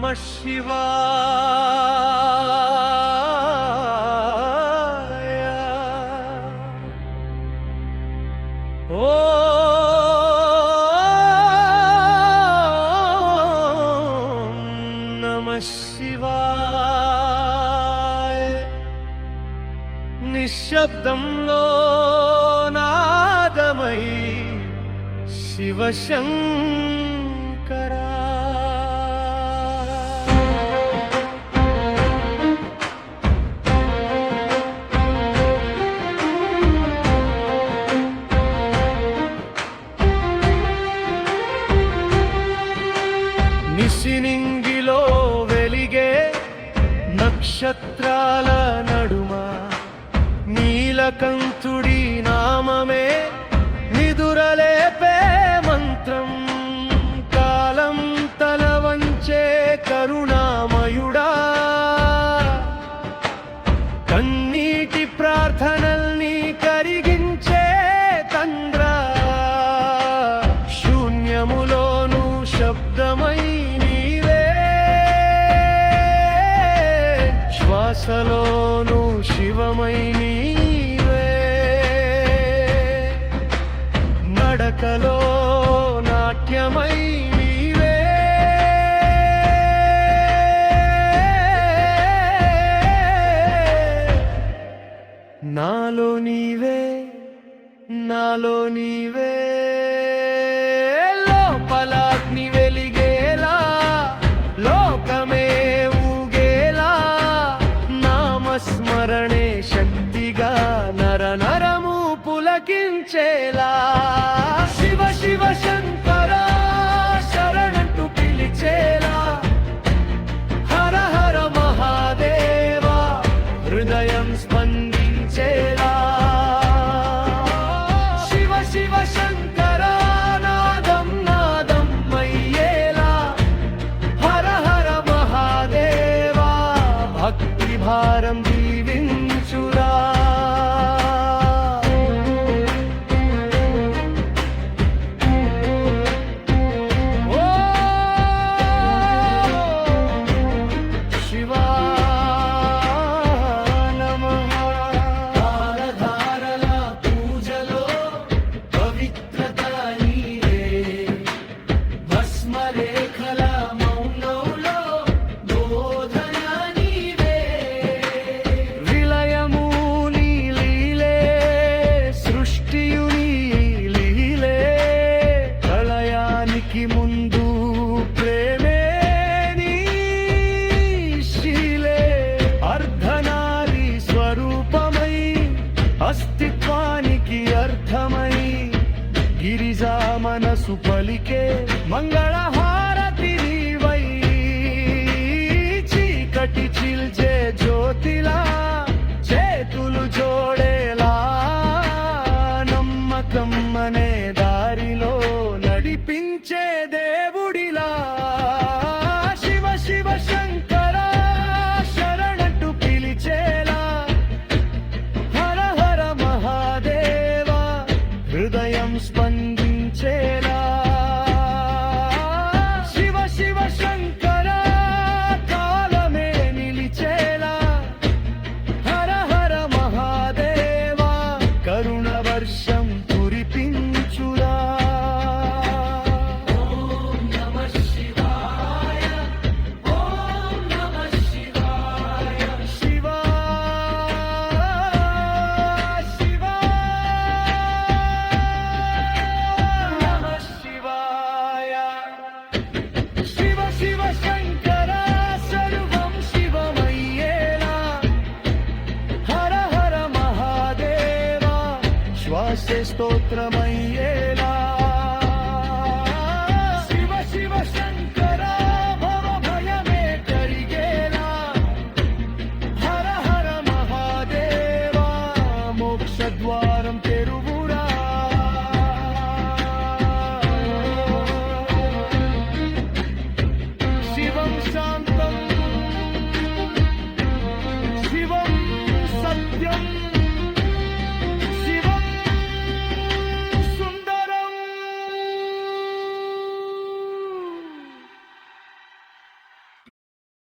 నమః శివాయ. ఓం నమః శివాయ. నిశ్శబ్దంలో నాదమై శివశంకరా. నిశినింగిలో వెలిగే నక్షత్రాల నడుమ నీలకంఠుడి నామమే నిదురలేపే మంత్రం. కాలం తల వంచే కరుణామయుడా, కన్నీటి ప్రార్థనల్ని కరిగించే తండ్ర. శూన్యములోను శబ్దమై నీవే, శ్వాసలోను శివమై నీవే, నడకలో నాట్యమై నీవే. నాలో నీవే, నాలో నీవే, లోపల అగ్ని వెలిగేలా లోకమే ఊగేలా నామస్మరణే శక్తిగా నర నరము పులకించేలా. శివ శివ శంకర శరణంటూ పిలిచేలా, హర హర మహాదేవ హృదయం స్పందించేలా. శివ శివ శంకర నాదం నాదం అయ్యేలా, హర హర మహాదేవ భక్తి భారం దీవించురా. ముందు ప్రేమే నీ శీలే, అర్ధనారి స్వరూపమై అస్తిత్వానికి అర్థమై గిరిజా మనసు పలికే మంగళహారతి నీవై. చీకటి చిల్చే జ్యోతిలా చేతులు జోడేలా, నమ్మకం అనే దారిలో నడిపించే దేవుడిలా. శివ శివ శంకర శరణంటూ పిలిచేలా, హర హర మహాదేవ హృదయం స్పందించేలా. శివ శివ శంకర కాలమే నిలిచేలా, హర హర మహాదేవ కరుణ వర్షం కురిపించురా. స్తోత్రమయ్యే